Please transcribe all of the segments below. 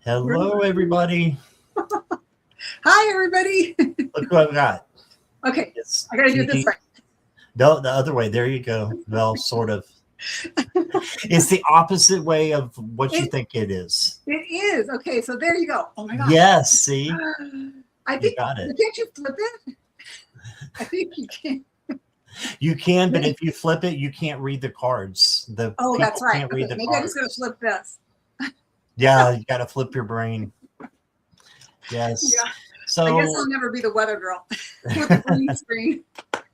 Hello, everybody. Hi, everybody. Look what I've got. Okay, It's I gotta do it this way. No, the other way. There you go. Well, sort of. It's the opposite way of what you think it is. It is. Okay, so there you go. Oh my gosh. Yes, see? I think, you got it. Can't you flip it? I think you can. You can, but if you flip it, you can't read the cards. Oh, that's right. Can't read the maybe cards. I just gotta flip this. Yeah, you got to flip your brain. Yes. Yeah. So I guess I'll never be the weather girl with the green screen. Have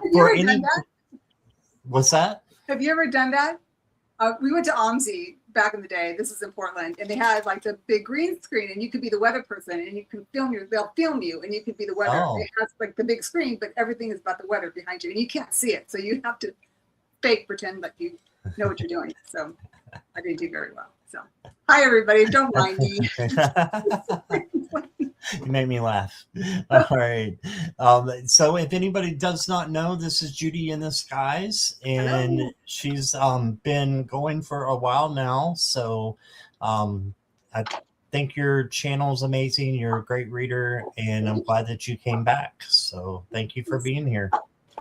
you ever done that? What's that? Have you ever done that? We went to OMSI back in the day. This is in Portland, and they had like the big green screen, and you could be the weather person, and you can film you. They'll film you, and you could be the weather. Oh. It has like the big screen, but everything is about the weather behind you, and you can't see it, so you have to fake pretend like you know what you're doing. So I didn't do very well. So hi everybody, don't mind me. You made me laugh. All right. So if anybody does not know, this is Judy in the Skies, and hello. She's been going for a while now. So I think your channel is amazing. You're a great reader, and I'm glad that you came back. So thank you for being here.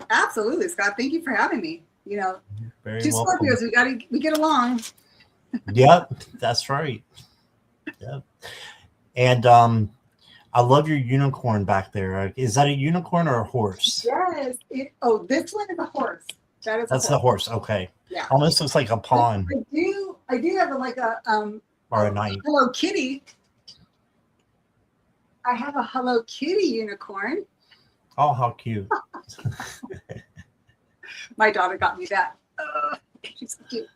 Absolutely, Scott. Thank you for having me. You know, very two welcome. Scorpios, we get along. Yep, that's right. Yep. And I love your unicorn back there. Is that a unicorn or a horse? Yes. This one is a horse. That's the horse. Okay. Yeah. Almost looks like a pawn. I do have or a knight. Hello Kitty. I have a Hello Kitty unicorn. Oh, how cute. My daughter got me that. She's so cute.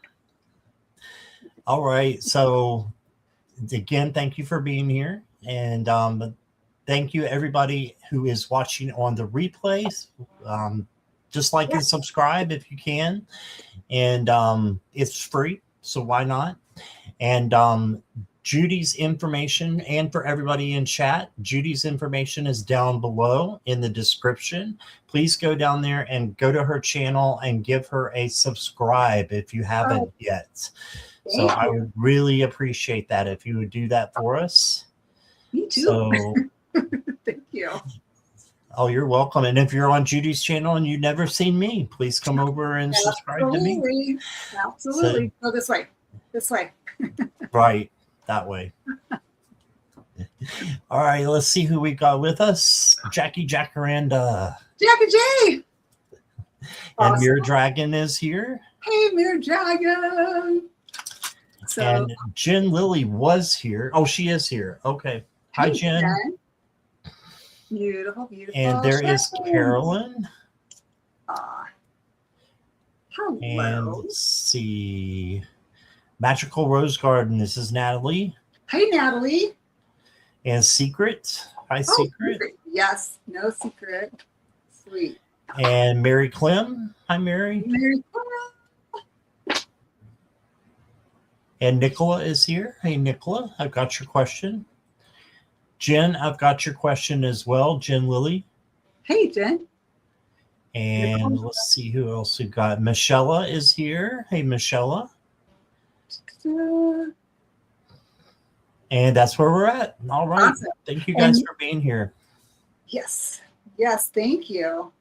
All right. So again, thank you for being here. And thank you everybody who is watching on the replays. Just like and subscribe if you can. And it's free, so why not? And Judy's information, and for everybody in chat, Judy's information is down below in the description. Please go down there and go to her channel and give her a subscribe if you haven't yet. So I would really appreciate that if you would do that for us. Me too. So, thank you. Oh, you're welcome. And if you're on Judy's channel and you've never seen me, please come over and subscribe to me. Absolutely. Go this way. This way. Right. That way. All right. Let's see who we got with us. Jackie Jacaranda. Jackie J. And Mirror Dragon is here. Hey, Mirror Dragon. So, and Jen Lily was here. Oh, she is here. Okay. Hi, Jen. Beautiful, beautiful. And there is Carolyn. Hello. And let's see. Magical Rose Garden. This is Natalie. Hey, Natalie. And Secret. Hi, Secret. Yes, no secret. Sweet. And Mary Clem. Hi, Mary. Mary Clem. And Nicola is here. Hey, Nicola, I've got your question. Jen, I've got your question as well. Jen Lily. Hey, Jen. And let's see who else we got. Michelle is here. Hey, Michelle. And that's where we're at. All right. Awesome. Thank you guys for being here. Yes. Yes, thank you.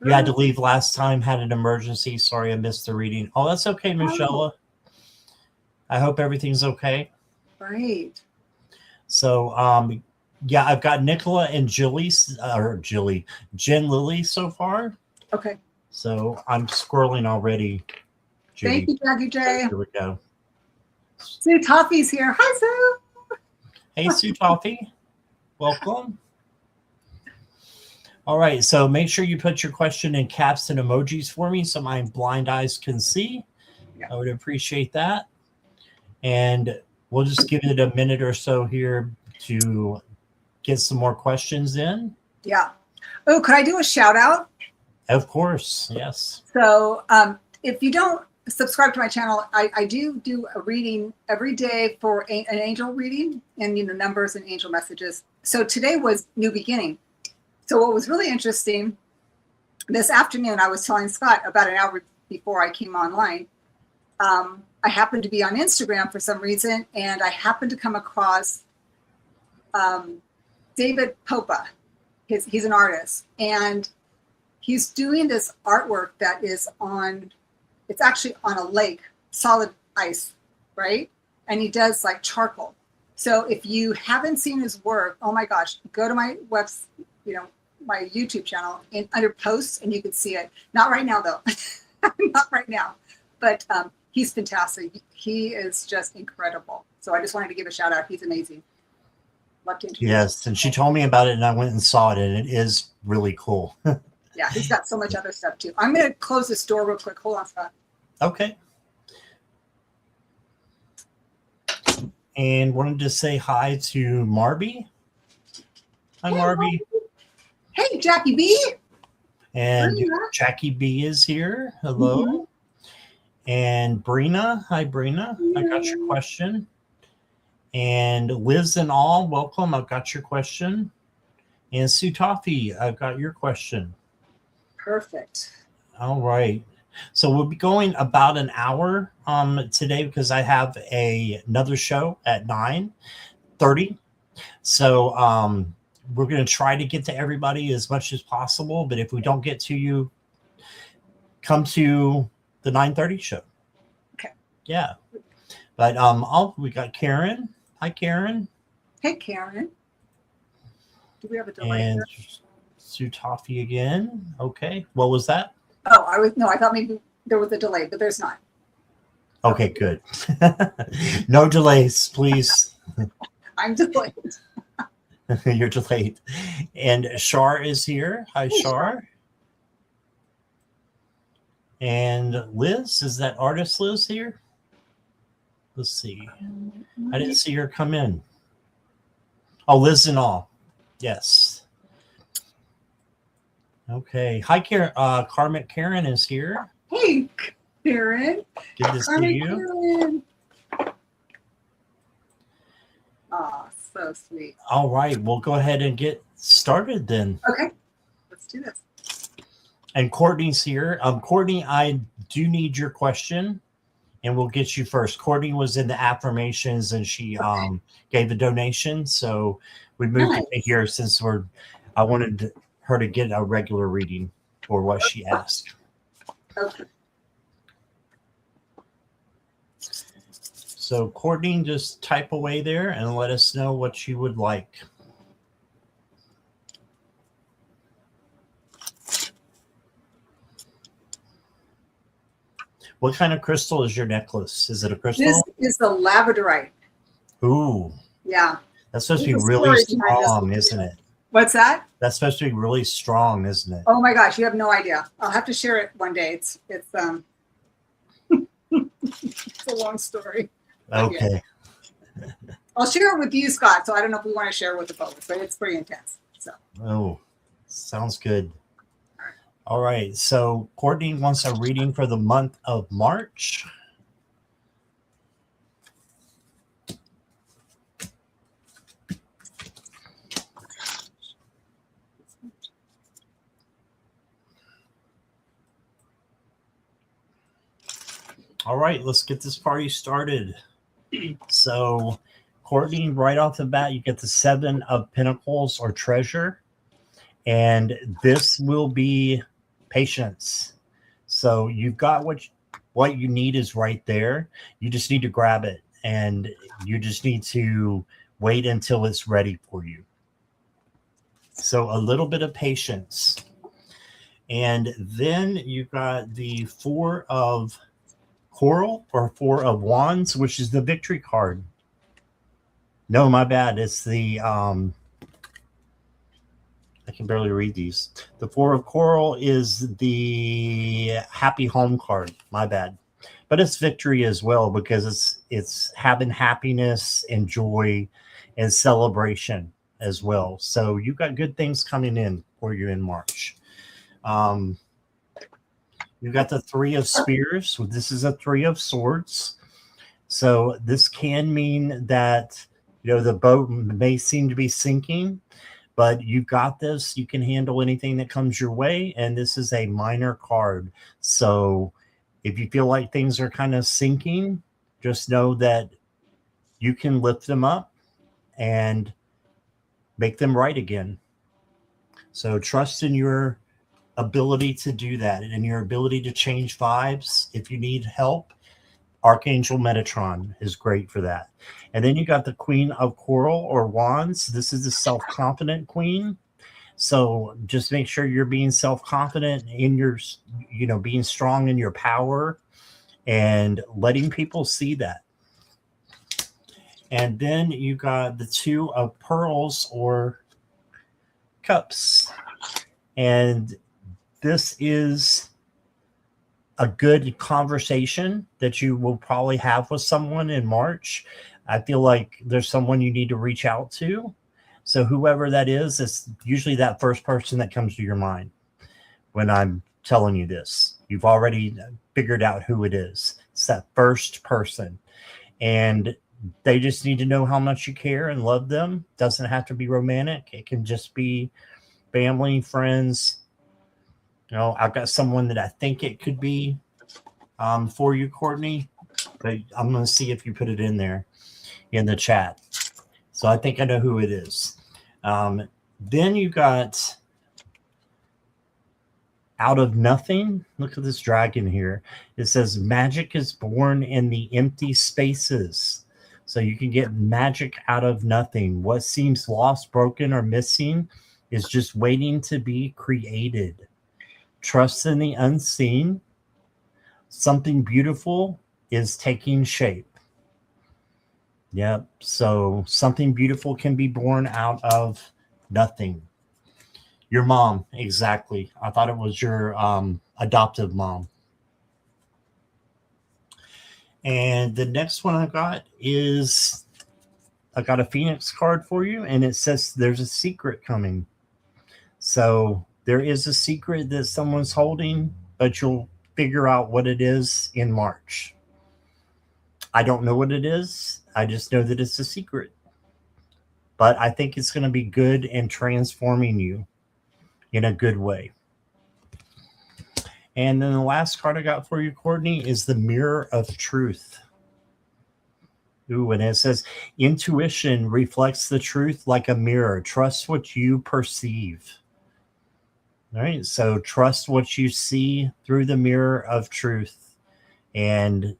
You had to leave last time, had an emergency. Sorry, I missed the reading. Oh, that's okay, Michelle. I hope everything's okay. Right. So, yeah, I've got Nicola and Jen Lily so far. Okay. So I'm scrolling already. Judy. Thank you, Jackie J. Here we go. Sue Toffee's here. Hi, Sue. Hey, Sue Toffee. Welcome. All right. So make sure you put your question in caps and emojis for me so my blind eyes can see. Yeah. I would appreciate that. And we'll just give it a minute or so here to get some more questions in. Yeah. Oh, could I do a shout out? Of course. Yes. So if you don't subscribe to my channel, I do a reading every day for an angel reading and, numbers and angel messages. So today was New Beginning. So what was really interesting, this afternoon, I was telling Scott about an hour before I came online, I happened to be on Instagram for some reason, and I happened to come across David Popa. He's an artist, and he's doing this artwork that is it's actually on a lake, solid ice, right? And he does like charcoal. So if you haven't seen his work, oh my gosh, go to my my YouTube channel under posts, and you can see it. Not right now though, not right now, but he's fantastic. He is just incredible. So I just wanted to give a shout out. He's amazing. Love to introduce Yes, and she told me about it, and I went and saw it, and it is really cool. Yeah, he's got so much other stuff too. I'm going to close this door real quick. Hold on, Scott. Okay. And wanted to say hi to Marby. Hi, Marby. Hey, Jackie B. And Jackie B is here. Hello. Mm-hmm. And Brina. Hi, Brina. I got your question. And Liz and all, welcome. I've got your question. And Sue Toffee, I've got your question. Perfect. All right. So we'll be going about an hour today because I have another show at 9:30. So we're going to try to get to everybody as much as possible. But if we don't get to you, come to the 9:30 show. Okay. Yeah. But we got Karen. Hi, Karen. Hey, Karen. Do we have a delay? And Sue Toffee again. Okay. What was that? Oh, I thought maybe there was a delay, but there's not. Okay, good. No delays, please. I'm delayed. You're delayed. And Shar is here. Hi, Shar. And Liz, is that artist Liz here? Let's see. I didn't see her come in. Oh, Liz and all. Yes. Okay. Hi, Karen. Karmic Karen is here. Hey, Karen. Good to see you. Oh, so sweet. All right. We'll go ahead and get started then. Okay. Let's do this. And Courtney's here. Courtney, I do need your question, and we'll get you first. Courtney was in the affirmations, and she gave a donation. So we moved to here since I wanted her to get a regular reading for what she asked. Okay. So Courtney, just type away there and let us know what you would like. What kind of crystal is your necklace? Is it a crystal? This is the labradorite. Ooh. Yeah. That's supposed to be really strong, isn't it? What's that? That's supposed to be really strong, isn't it? Oh my gosh, you have no idea. I'll have to share it one day. It's it's a long story. Okay. Yeah. I'll share it with you, Scott. So I don't know if we want to share it with the public, but it's pretty intense. So. Oh, sounds good. All right. So Courtney wants a reading for the month of March. All right, let's get this party started. So, Courtney, right off the bat, you get the 7 of Pentacles or treasure. And this will be patience. So you've got what you need is right there. You just need to grab it. And you just need to wait until it's ready for you. So a little bit of patience. And then you've got the 4 of Coral or 4 of Wands, which is the victory card. No, my bad. It's the I can barely read these. The 4 of Coral is the happy home card. My bad. But it's victory as well because it's having happiness and joy and celebration as well. So you've got good things coming in for you in March. You've got the 3 of Spears. This is a 3 of Swords. So this can mean that, the boat may seem to be sinking, but you got this. You can handle anything that comes your way. And this is a minor card. So if you feel like things are kind of sinking, just know that you can lift them up and make them right again. So trust in your ability to do that and your ability to change vibes. If you need help, Archangel Metatron is great for that. And then you got the Queen of Coral or Wands. This is the self-confident queen. So just make sure you're being self-confident in your, being strong in your power and letting people see that. And then you got the Two of Pearls or Cups. And this is a good conversation that you will probably have with someone in March. I feel like there's someone you need to reach out to. So whoever that is, it's usually that first person that comes to your mind when I'm telling you this. You've already figured out who it is. It's that first person. And they just need to know how much you care and love them. Doesn't have to be romantic. It can just be family, friends. I've got someone that I think it could be for you, Courtney, but I'm going to see if you put it in there in the chat. So I think I know who it is. Then you got Out of Nothing. Look at this dragon here. It says magic is born in the empty spaces. So you can get magic out of nothing. What seems lost, broken, or missing is just waiting to be created. Trust in the unseen. Something beautiful is taking shape. Yep. So something beautiful can be born out of nothing. Your mom, exactly. I thought it was your adoptive mom. And the next one I got a Phoenix card for you, and it says there's a secret coming. So there is a secret that someone's holding, but you'll figure out what it is in March. I don't know what it is. I just know that it's a secret. But I think it's going to be good and transforming you in a good way. And then the last card I got for you, Courtney, is the Mirror of Truth. Ooh, and it says, intuition reflects the truth like a mirror. Trust what you perceive. All right, so trust what you see through the mirror of truth. And,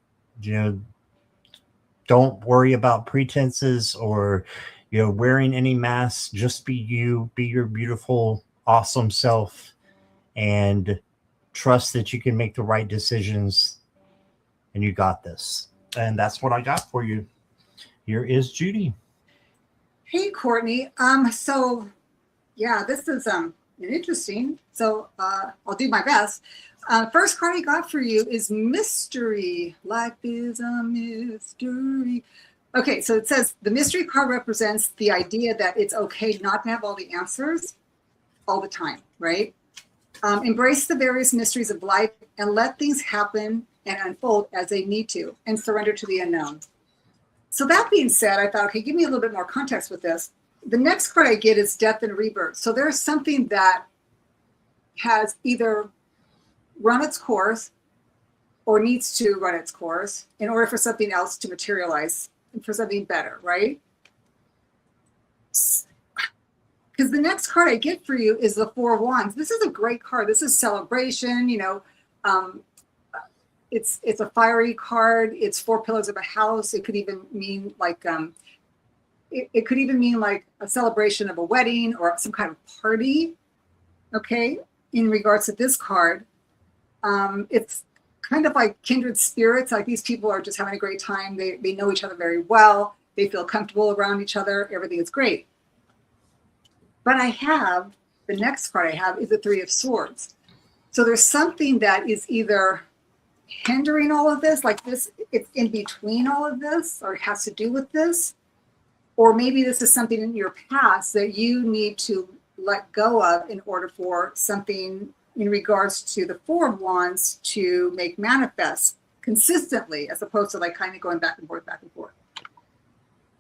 don't worry about pretenses or, wearing any masks. Just be you, be your beautiful, awesome self, and trust that you can make the right decisions, and you got this. And that's what I got for you. Here is Judy. Hey, Courtney. So yeah, this is interesting. So I'll do my best. First card I got for you is mystery. Life is a mystery. Okay, so it says the mystery card represents the idea that it's okay not to have all the answers all the time, right? Embrace the various mysteries of life and let things happen and unfold as they need to, and surrender to the unknown. So that being said, I thought, okay, give me a little bit more context with this. The next card I get is death and rebirth. So there's something that has either run its course or needs to run its course in order for something else to materialize and for something better, right? Because the next card I get for you is the Four of Wands. This is a great card. This is celebration, it's a fiery card. It's four pillars of a house. It could even mean like it could even mean like a celebration of a wedding or some kind of party. Okay, in regards to this card, it's kind of like kindred spirits. Like these people are just having a great time. They know each other very well. They feel comfortable around each other. Everything is great. But the next card I have is the Three of Swords. So there's something that is either hindering all of this, like this, it's in between all of this, or it has to do with this, or maybe this is something in your past that you need to let go of in order for something in regards to the Four of Wands to make manifest consistently, as opposed to like kind of going back and forth, back and forth.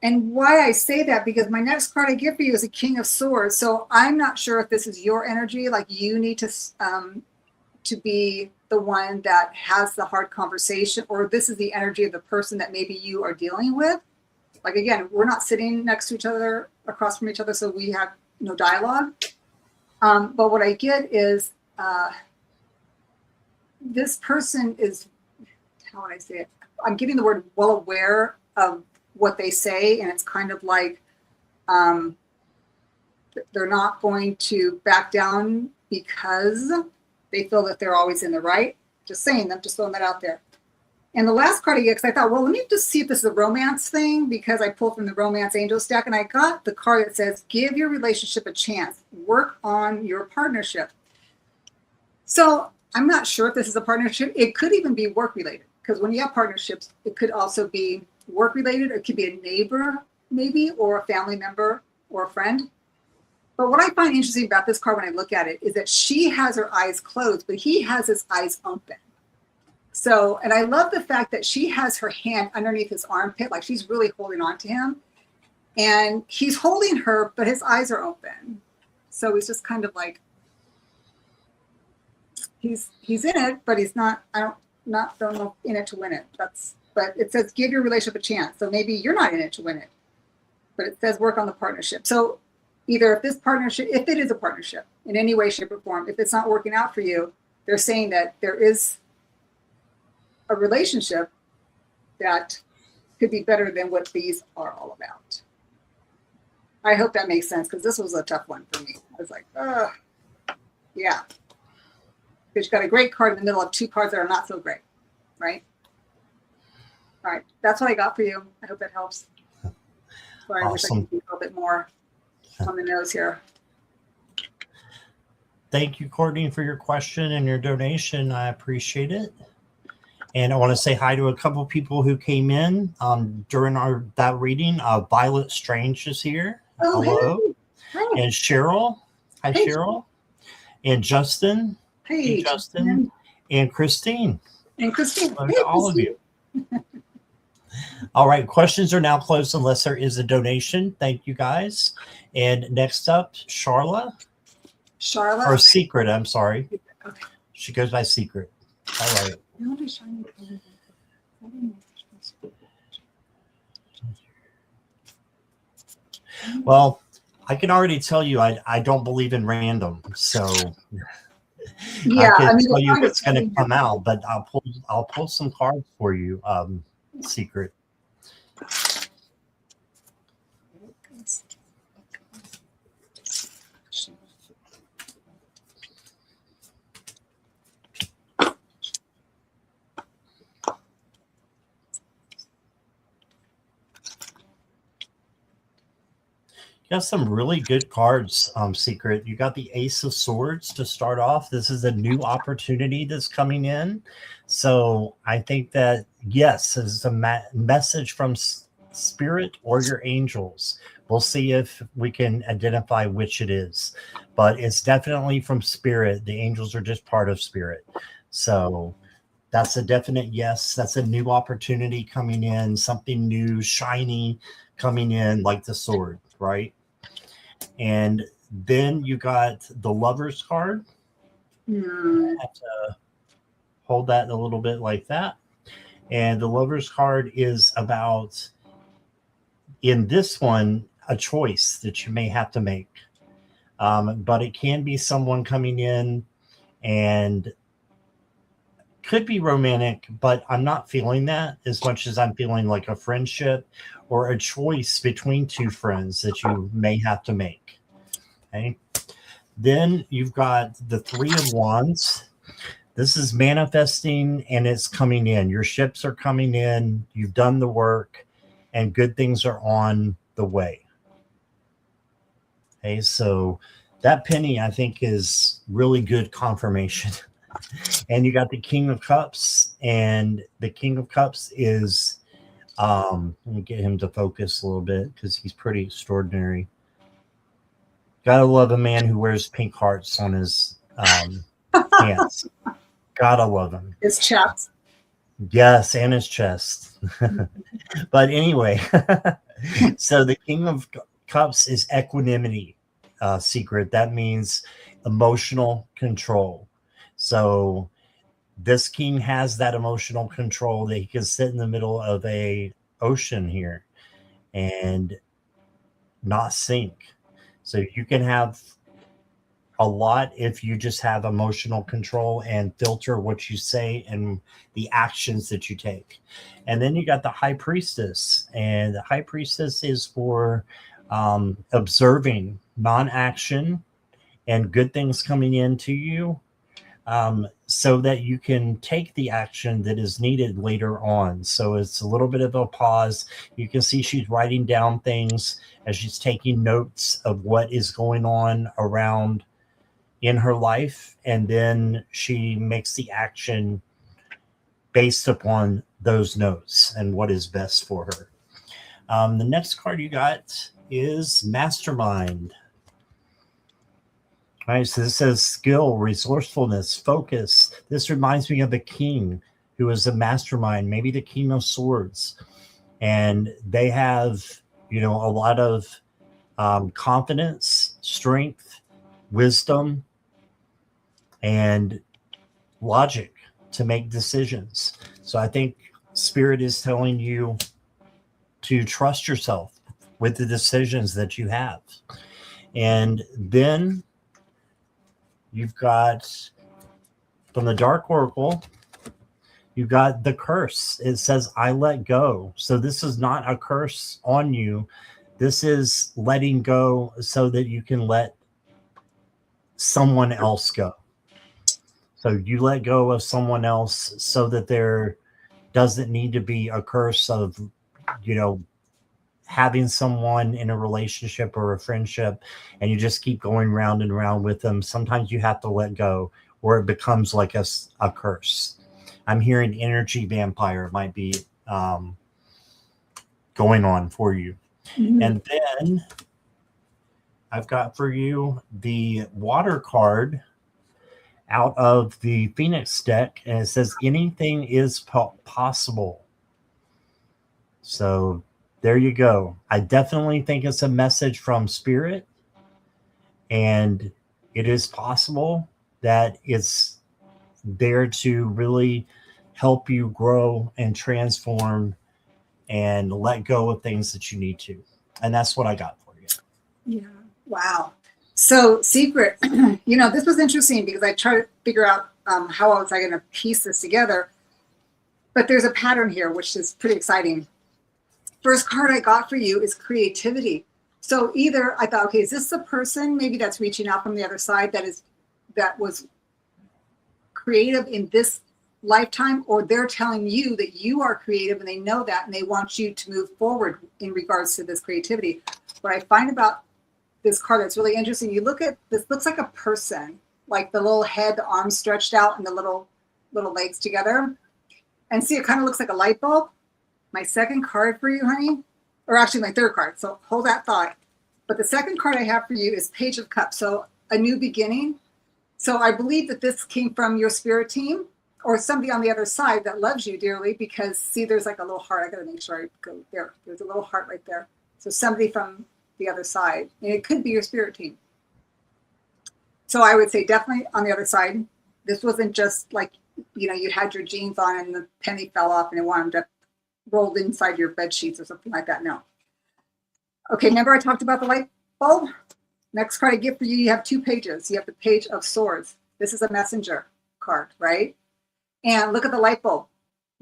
And why I say that, because my next card I get for you is a King of Swords. So I'm not sure if this is your energy, like you need to be the one that has the hard conversation, or this is the energy of the person that maybe you are dealing with. Like, again, we're not sitting next to each other, across from each other, so we have no dialogue. But what I get is this person is, how would I say it? I'm getting the word well aware of what they say, and it's kind of like they're not going to back down because they feel that they're always in the right. Just saying, I'm just throwing that out there. And the last card I get, because I thought, well, let me just see if this is a romance thing, because I pulled from the romance angel stack, and I got the card that says, give your relationship a chance. Work on your partnership. So I'm not sure if this is a partnership. It could even be work related, because when you have partnerships, it could also be work related. It could be a neighbor, maybe, or a family member or a friend. But what I find interesting about this card when I look at it is that she has her eyes closed, but he has his eyes open. So, and I love the fact that she has her hand underneath his armpit, like she's really holding on to him. And he's holding her, but his eyes are open. So he's just kind of like, he's in it, but he's not, don't know, in it to win it. But it says, give your relationship a chance. So maybe you're not in it to win it, but it says work on the partnership. So either if this partnership, if it is a partnership in any way, shape, or form, if it's not working out for you, they're saying that there is a relationship that could be better than what these are all about. I hope that makes sense, because this was a tough one for me. I was like, yeah. Because you got a great card in the middle of two cards that are not so great, right? All right, that's what I got for you. I hope that helps. Sorry, I wish I could be a little bit more on the nose here. Thank you, Courtney, for your question and your donation. I appreciate it. And I want to say hi to a couple of people who came in during that reading. Violet Strange is here. Oh, hello. Hey. Hi. And Cheryl. Hi, hey, Cheryl. And Justin. Hey, Justin. And Christine. And Christine. Hey, to all Christine. Of you. All right. Questions are now closed unless there is a donation. Thank you, guys. And next up, Charla. Charla. Or Secret, I'm sorry. Okay. She goes by Secret. All right. Well, I can already tell you I don't believe in random, so yeah, I can tell you what's going to come out, but I'll pull some cards for you, Secret. You got some really good cards, Secret. You got the Ace of Swords to start off. This is a new opportunity that's coming in. So I think that, yes, this is a message from Spirit or your angels. We'll see if we can identify which it is. But it's definitely from Spirit. The angels are just part of Spirit. So that's a definite yes. That's a new opportunity coming in, something new, shiny coming in like the sword, right? And then you got the Lover's card. I have to hold that a little bit like that. And the Lover's card is about, in this one, a choice that you may have to make. But it can be someone coming in and could be romantic, but I'm not feeling that as much as I'm feeling like a friendship or a choice between two friends that you may have to make. Okay. Then you've got the Three of Wands. This is manifesting and it's coming in. Your ships are coming in. You've done the work and good things are on the way. Okay. So that penny, I think, is really good confirmation. And you got the King of Cups, and the King of Cups is, let me get him to focus a little bit because he's pretty extraordinary. Gotta love a man who wears pink hearts on his pants. Gotta love him. His chest. Yes, and his chest. But anyway, so the King of Cups is equanimity, Secret. That means emotional control. So this king has that emotional control that he can sit in the middle of a ocean here and not sink. So you can have a lot if you just have emotional control and filter what you say and the actions that you take. And then you got the high priestess, and the high priestess is for observing non-action and good things coming into you, so that you can take the action that is needed later on. So it's a little bit of a pause. You can see she's writing down things as she's taking notes of what is going on around in her life, and then she makes the action based upon those notes and what is best for her. The next card you got is Mastermind. All right, so this says skill, resourcefulness, focus. This reminds me of a king who is a mastermind, maybe the King of Swords. And they have, a lot of confidence, strength, wisdom, and logic to make decisions. So I think Spirit is telling you to trust yourself with the decisions that you have. And then you've got, from the Dark Oracle, you've got the curse. It says, I let go. So this is not a curse on you. This is letting go so that you can let someone else go. So you let go of someone else so that there doesn't need to be a curse of, having someone in a relationship or a friendship, and you just keep going round and round with them. Sometimes you have to let go, or it becomes like a curse. I'm hearing energy vampire might be going on for you. Mm-hmm. And then I've got for you the water card out of the Phoenix deck, and it says anything is possible. So there you go. I definitely think it's a message from Spirit, and it is possible that it's there to really help you grow and transform and let go of things that you need to. And that's what I got for you. Yeah. Wow. So Secret, this was interesting because I tried to figure out how was I going to piece this together. But there's a pattern here, which is pretty exciting. First card I got for you is creativity. So either I thought, okay, is this the person maybe that's reaching out from the other side that was creative in this lifetime, or they're telling you that you are creative and they know that and they want you to move forward in regards to this creativity. What I find about this card that's really interesting, you look at this, looks like a person, like the little head, the arms stretched out and the little legs together. And see, it kind of looks like a light bulb. My second card for you, honey, or actually my third card. So hold that thought. But the second card I have for you is Page of Cups. So a new beginning. So I believe that this came from your spirit team or somebody on the other side that loves you dearly, because see, there's like a little heart. I got to make sure I go there. There's a little heart right there. So somebody from the other side, and it could be your spirit team. So I would say definitely on the other side. This wasn't just like, you had your jeans on and the penny fell off and it wound up rolled inside your bed sheets or something like that. No. Okay, remember I talked about the light bulb? Next card I get for you, you have 2 pages. You have the Page of Swords. This is a messenger card, right? And look at the light bulb.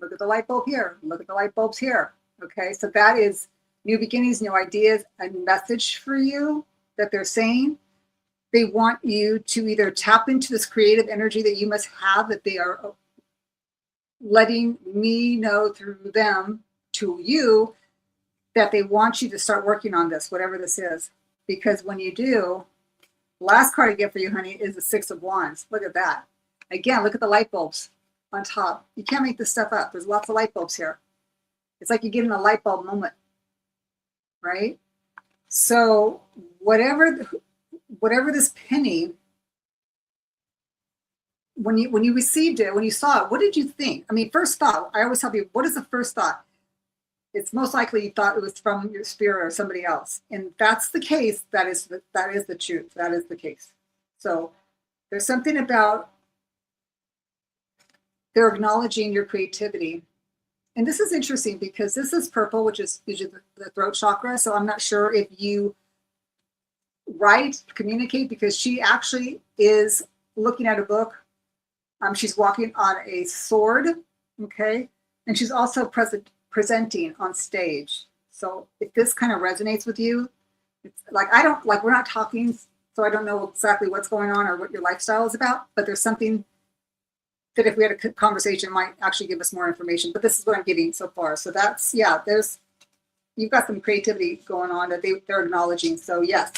Look at the light bulb here. Look at the light bulbs here. Okay, so that is new beginnings, new ideas, a message for you that they're saying. They want you to either tap into this creative energy that you must have, that they are letting me know through them to you, that they want you to start working on this, whatever this is. Because when you do, last card I get for you, honey, is the 6 of Wands. Look at that. Again, look at the light bulbs on top. You can't make this stuff up. There's lots of light bulbs here. It's like you're getting a light bulb moment, right? So whatever this penny, when you received it, when you saw it, what did you think? I mean, first thought, I always tell people, what is the first thought? It's most likely you thought it was from your spirit or somebody else. And that's the case. That is the truth. That is the case. So there's something about they're acknowledging your creativity. And this is interesting because this is purple, which is usually the throat chakra. So I'm not sure if you write, communicate, because she actually is looking at a book. She's walking on a sword, okay? And she's also presenting on stage. So if this kind of resonates with you, it's like, we're not talking, so I don't know exactly what's going on or what your lifestyle is about, but there's something that if we had a conversation might actually give us more information. But this is what I'm getting so far. So that's, yeah, you've got some creativity going on that they're acknowledging. So yes,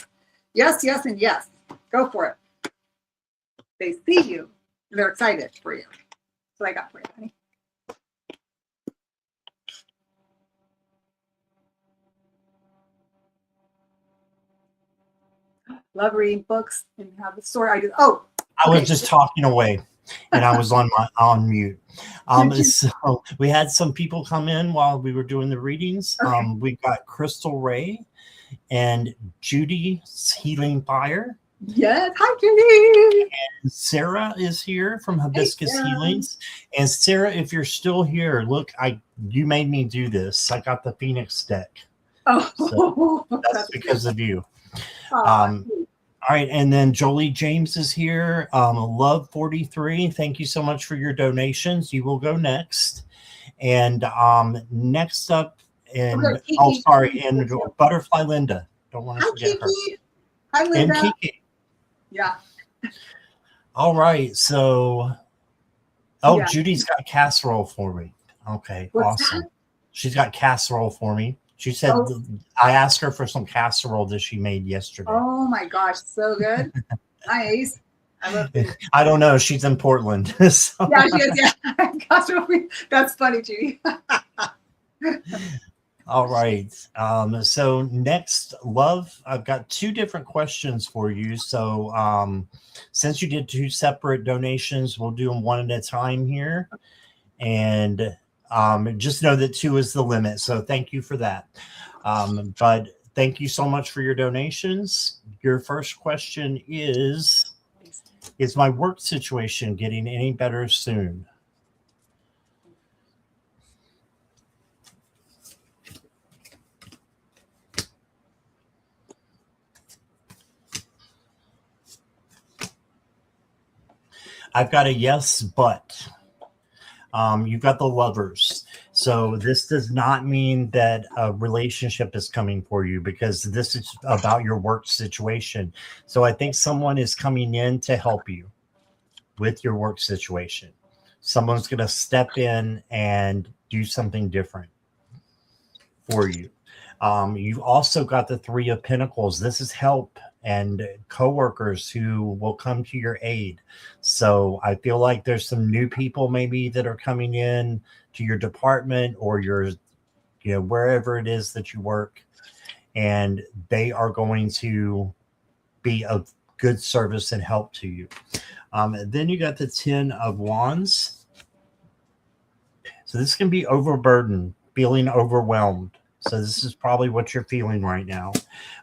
and yes, go for it. They see you, and they're excited for you. That's what I got for you, honey. Love reading books and have a story. I was just talking away, and I was on mute. So we had some people come in while we were doing the readings. Okay. We got Crystal Ray and Judy's Healing Fire. Yes, hi Judy. And Sarah is here from Hibiscus Healings. And Sarah, if you're still here, look, you made me do this. I got the Phoenix deck. Oh, so that's because of you. All right, and then Jolie James is here. Love 43. Thank you so much for your donations. You will go next. And next up, and Butterfly Linda. Don't want to forget her. Hi, Linda. And Kiki. Yeah. All right, so Judy's got casserole for me. Okay, what's awesome. That? She's got casserole for me. She said I asked her for some casserole that she made yesterday. Oh my gosh, so good. Nice. I love it. I don't know. She's in Portland. So. Yeah, she is. Yeah. Casserole. That's funny, Judy. All right. So next, Love, I've got two different questions for you. So since you did two separate donations, we'll do them one at a time here. And just know that 2 is the limit. So thank you for that. But thank you so much for your donations. Your first question is my work situation getting any better soon? I've got a yes, but you've got the Lovers. So this does not mean that a relationship is coming for you, because this is about your work situation. So I think someone is coming in to help you with your work situation. Someone's going to step in and do something different for you. You've also got the 3 of Pentacles. This is help and coworkers who will come to your aid. So I feel like there's some new people maybe that are coming in to your department or your, wherever it is that you work, and they are going to be of good service and help to you. Then you got the 10 of Wands. So this can be overburdened, feeling overwhelmed. So this is probably what you're feeling right now.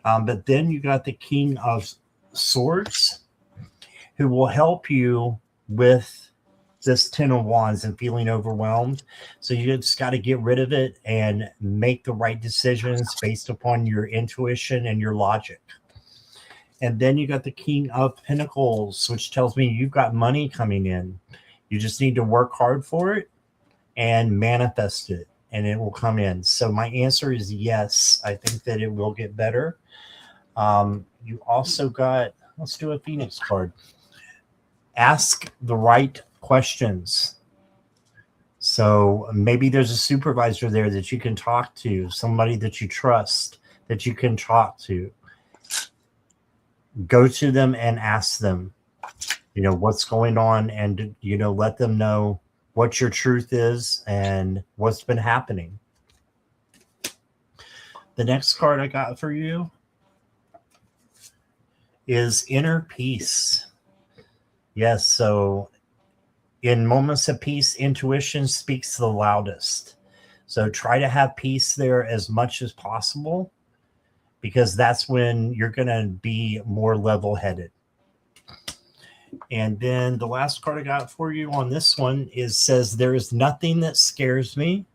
But then you got the King of Swords, who will help you with this 10 of Wands and feeling overwhelmed. So you just got to get rid of it and make the right decisions based upon your intuition and your logic. And then you got the King of Pentacles, which tells me you've got money coming in. You just need to work hard for it and manifest it, and it will come in. So my answer is yes. I think that it will get better. You also got, let's do a Phoenix card. Ask the right questions. So maybe there's a supervisor there that you can talk to, somebody that you trust that you can talk to. Go to them and ask them, what's going on, and, let them know what your truth is and what's been happening. The next card I got for you is Inner Peace. Yes, so in moments of peace, intuition speaks the loudest. So try to have peace there as much as possible, because that's when you're going to be more level-headed. And then the last card I got for you on this one says, there is nothing that scares me.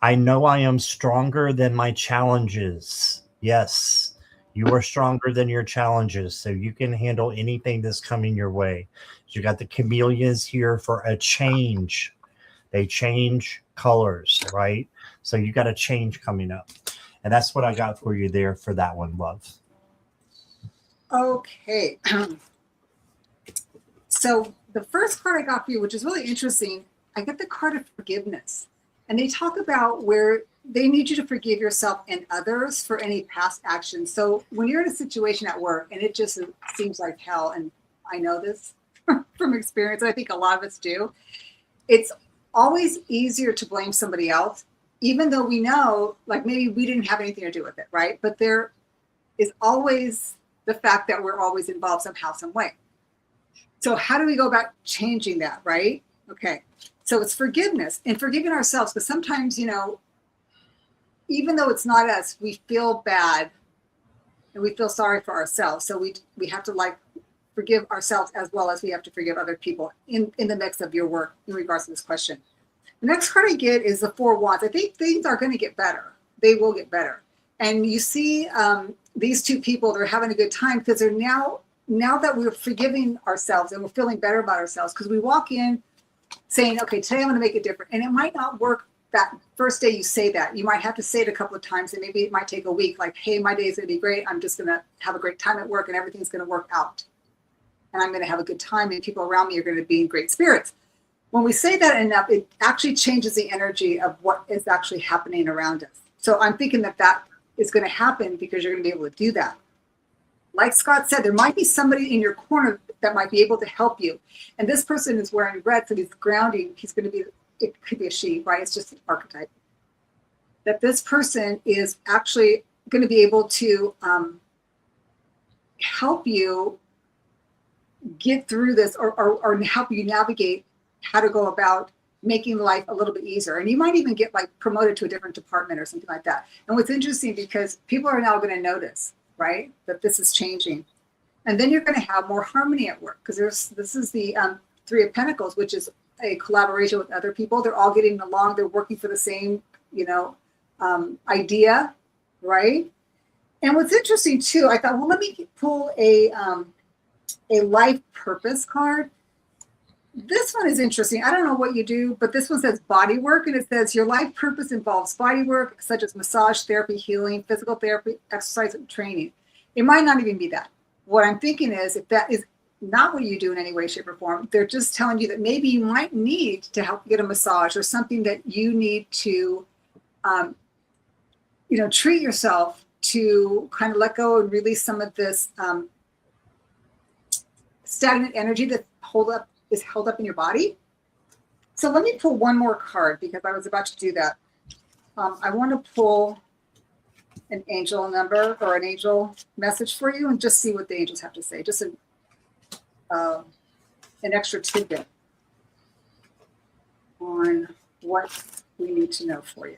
I know I am stronger than my challenges. Yes, you are stronger than your challenges, so you can handle anything that's coming your way. You got the camellias here for a change. They change colors, right? So you got a change coming up. And that's what I got for you there for that one, love. Okay. So the first card I got for you, which is really interesting, I get the card of forgiveness. And they talk about where they need you to forgive yourself and others for any past actions. So when you're in a situation at work and it just seems like hell, and I know this from experience, I think a lot of us do, it's always easier to blame somebody else, even though we know, like, maybe we didn't have anything to do with it, right? But there is always the fact that we're always involved somehow, some way. So how do we go about changing that, right? Okay, so it's forgiveness and forgiving ourselves, because sometimes, you know, even though it's not us, we feel bad and we feel sorry for ourselves. So we have to, like, forgive ourselves as well as we have to forgive other people in the mix of your work in regards to this question. The next card I get is the Four Wands. I think things are going to get better. They will get better. And you see these two people, they're having a good time because they're now that we're forgiving ourselves and we're feeling better about ourselves, because we walk in saying, okay, today I'm going to make it different. And it might not work that first day you say that. You might have to say it a couple of times, and maybe it might take a week, like, hey, my day is going to be great. I'm just going to have a great time at work and everything's going to work out. And I'm going to have a good time and people around me are going to be in great spirits. When we say that enough, it actually changes the energy of what is actually happening around us. So I'm thinking that is going to happen because you're going to be able to do that. Like Scott said, there might be somebody in your corner that might be able to help you. And this person is wearing red, so he's grounding. He's going to be, it could be a she, right? It's just an archetype. That this person is actually going to be able to help you get through this, or help you navigate how to go about making life a little bit easier. And you might even get, like, promoted to a different department or something like that. And what's interesting, because people are now going to notice, right, that this is changing. And then you're going to have more harmony at work, because this is the Three of Pentacles, which is a collaboration with other people. They're all getting along. They're working for the same, idea, right? And what's interesting too, I thought, well, let me pull a life purpose card. This one is interesting. I don't know what you do, but this one says body work, and it says your life purpose involves body work such as massage, therapy, healing, physical therapy, exercise, and training. It might not even be that. What I'm thinking is, if that is not what you do in any way, shape, or form, they're just telling you that maybe you might need to help get a massage, or something that you need to, treat yourself to kind of let go and release some of this stagnant energy that is held up in your body. So let me pull one more card, because I was about to do that. I want to pull an angel number or an angel message for you and just see what the angels have to say. Just an extra tidbit on what we need to know for you.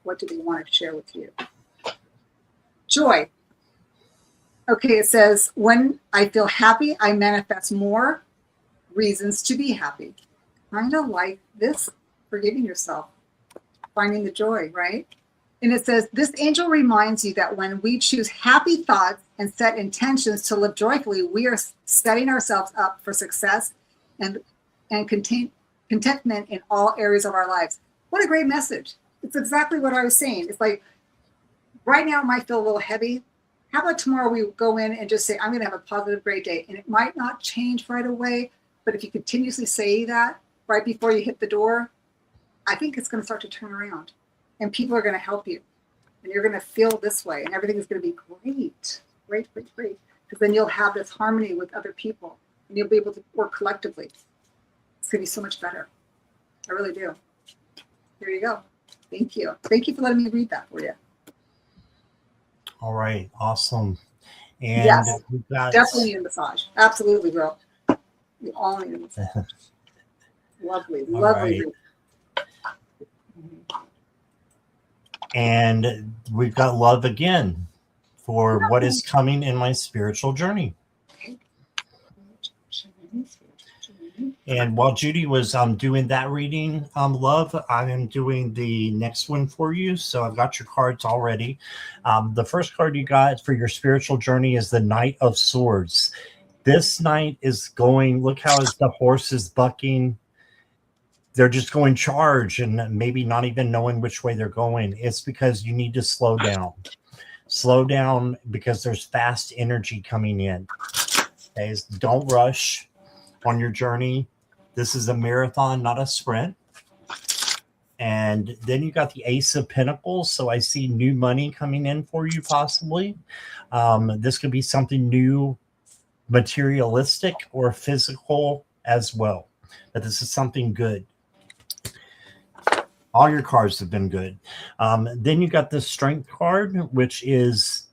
What do they want to share with you? Joy. Okay, it says, when I feel happy, I manifest more reasons to be happy. Kind of like this, forgiving yourself, finding the joy, right? And it says, this angel reminds you that when we choose happy thoughts and set intentions to live joyfully, we are setting ourselves up for success and contentment in all areas of our lives. What a great message. It's exactly what I was saying. It's like, right now it might feel a little heavy. How about tomorrow we go in and just say, I'm going to have a positive, great day. And it might not change right away, but if you continuously say that right before you hit the door, I think it's going to start to turn around. And people are going to help you. And you're going to feel this way. And everything is going to be great. Great, great, great. Because then you'll have this harmony with other people. And you'll be able to work collectively. It's going to be so much better. I really do. Here you go. Thank you. Thank you for letting me read that for you. All right. Awesome. And yes, we've got... definitely need a massage. Absolutely, girl. You all need a massage. Lovely, all lovely. Right. And we've got love again for what is coming in my spiritual journey. Okay. And while Judy was doing that reading, love, I am doing the next one for you. So I've got your cards already. The first card you got for your spiritual journey is the Knight of Swords. This knight is going, look how the horse is bucking. They're just going charge and maybe not even knowing which way they're going. It's because you need to slow down. Slow down because there's fast energy coming in. Okay? Don't rush on your journey. This is a marathon, not a sprint. And then you got the Ace of Pentacles. So I see new money coming in for you, possibly. This could be something new, materialistic or physical as well. But this is something good. All your cards have been good. Then you got the Strength card, which is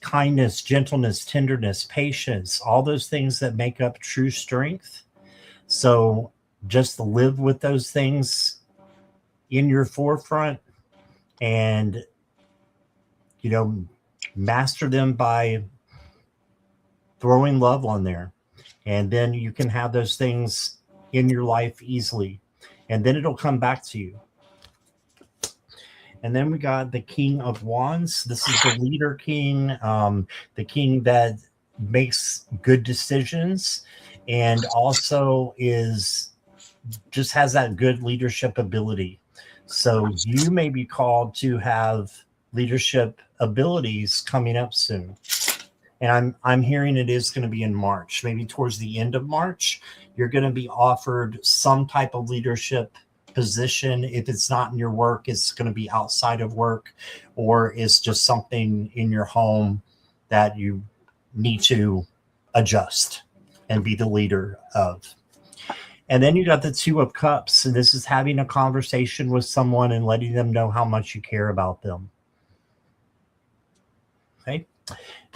kindness, gentleness, tenderness, patience, all those things that make up true strength. So just live with those things in your forefront and, master them by throwing love on there. And then you can have those things in your life easily. And then it'll come back to you. And then we got the King of Wands. This is the leader king, the king that makes good decisions and also just has that good leadership ability. So you may be called to have leadership abilities coming up soon. And I'm hearing it is going to be in March, maybe towards the end of March. You're going to be offered some type of leadership position. If it's not in your work, it's going to be outside of work, or it's just something in your home that you need to adjust and be the leader of. And then you got the Two of Cups, and this is having a conversation with someone and letting them know how much you care about them. Okay.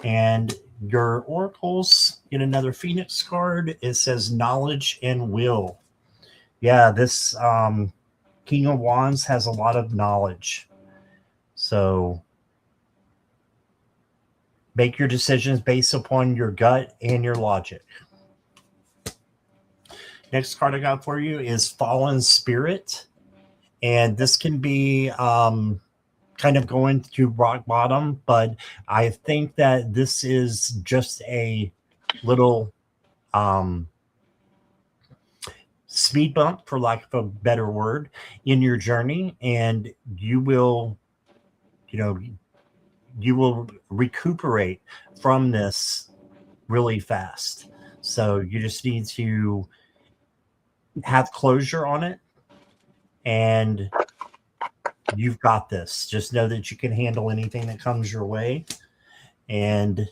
And your oracles, in another Phoenix card, it says knowledge and will. Yeah, this King of Wands has a lot of knowledge. So make your decisions based upon your gut and your logic. Next card I got for you is Fallen Spirit. And this can be kind of going to rock bottom, but I think that this is just a little speed bump, for lack of a better word, in your journey, and you will recuperate from this really fast. So you just need to have closure on it, and you've got this. Just know that you can handle anything that comes your way and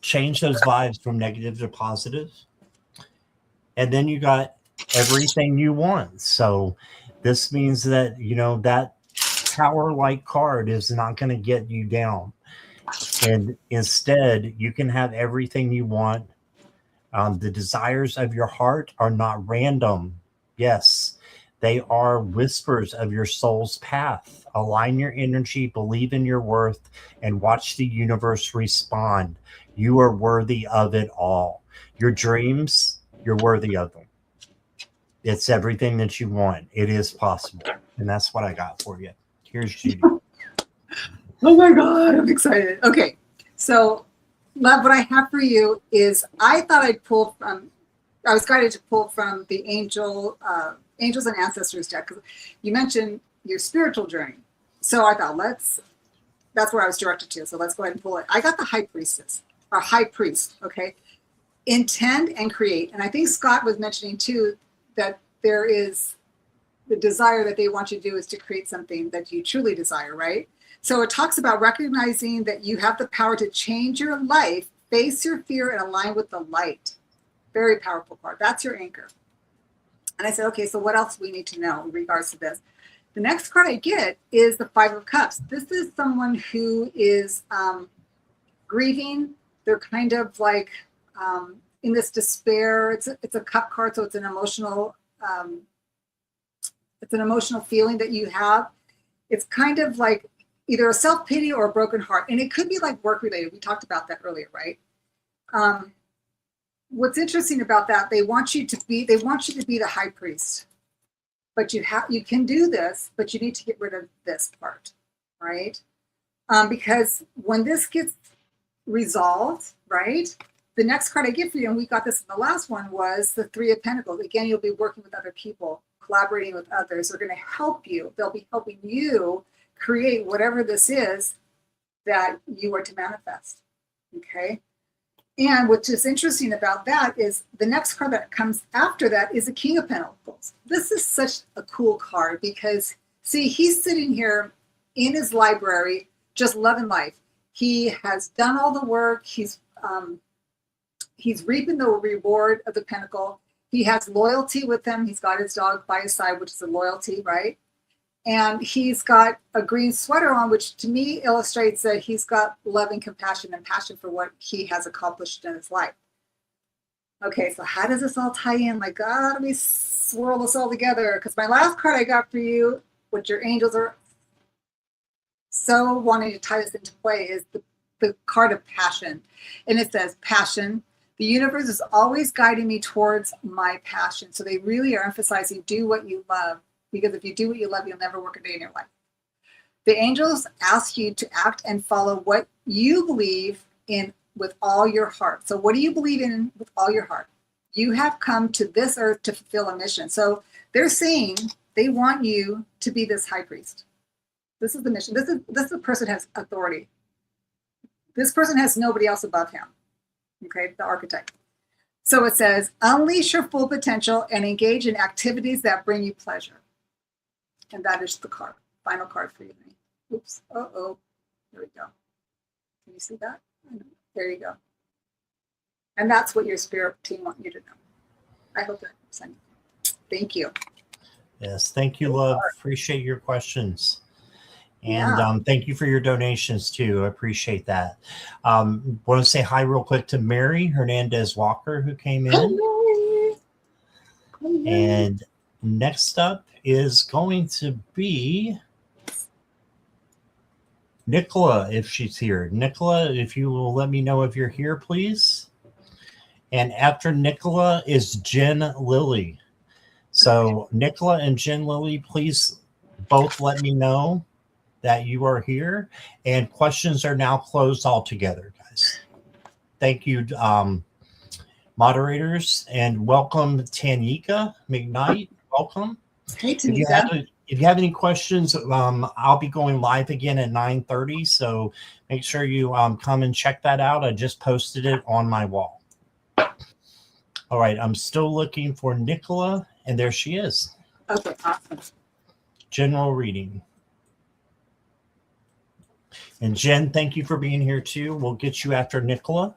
change those vibes from negative to positive. And then you got everything you want. So this means that, that tower-like card is not going to get you down. And instead, you can have everything you want. The desires of your heart are not random. Yes, they are whispers of your soul's path. Align your energy, believe in your worth, and watch the universe respond. You are worthy of it all. Your dreams, you're worthy of them. It's everything that you want. It is possible. And that's what I got for you. Here's Judy. Oh my God, I'm excited. Okay, so love, what I have for you is I thought I'd pull from, I was guided to pull from the Angels and Ancestors deck. You mentioned your spiritual journey. So I thought, that's where I was directed to. So let's go ahead and pull it. I got the High Priestess, or High Priest, okay? Intend and create. And I think Scott was mentioning too that there is the desire that they want you to do is to create something that you truly desire, right? So it talks about recognizing that you have the power to change your life, face your fear, and align with the light. Very powerful card. That's your anchor. And I said, okay, so what else we need to know in regards to this? The next card I get is the Five of Cups. This is someone who is grieving. They're kind of like in this despair. It's a cup card, so it's an emotional feeling that you have. It's kind of like either a self-pity or a broken heart. And it could be like work related. We talked about that earlier, right? what's interesting about that, they want you to be the high priest. But you can do this, but you need to get rid of this part, right? Because when this gets resolved, right, the next card I get for you, and we got this in the last one, was the Three of Pentacles. Again, you'll be working with other people, collaborating with others. They're going to help you. They'll be helping you create whatever this is that you are to manifest, okay? And what's just interesting about that is the next card that comes after that is the King of Pentacles. This is such a cool card because, see, he's sitting here in his library, just loving life. He has done all the work. He's reaping the reward of the pentacle. He has loyalty with him. He's got his dog by his side, which is a loyalty, right? And he's got a green sweater on, which to me illustrates that he's got love and compassion and passion for what he has accomplished in his life. Okay, so how does this all tie in? Like, God, let me swirl this all together. Because my last card I got for you, which your angels are so wanting to tie this into play, is the card of passion. And it says, passion. The universe is always guiding me towards my passion. So they really are emphasizing do what you love. Because if you do what you love, you'll never work a day in your life. The angels ask you to act and follow what you believe in with all your heart. So what do you believe in with all your heart? You have come to this earth to fulfill a mission. So they're saying they want you to be this high priest. This is the mission. This is the person has authority. This person has nobody else above him. Okay, the archetype. So it says, unleash your full potential and engage in activities that bring you pleasure. And that is the card, final card for you. Oops. Uh-oh. There we go. Can you see that? There you go. And that's what your spirit team want you to know. I hope that makes sense. Thank you. Yes, thank you, love. Appreciate your questions. And thank you for your donations, too. I appreciate that. Want to say hi real quick to Mary Hernandez-Walker, who came in. And next up is going to be Nicola, if she's here. Nicola, if you will let me know if you're here, please. And after Nicola is Jen Lilly. So Nicola and Jen Lilly, please both let me know that you are here. And questions are now closed altogether, guys. Thank you, moderators, and welcome Tanika McKnight. Welcome. Hey, Tanika. If you have any questions, I'll be going live again at 9:30. So make sure you come and check that out. I just posted it on my wall. All right, I'm still looking for Nicola, and there she is. Okay, awesome. General reading. And Jen, thank you for being here too. We'll get you after Nicola.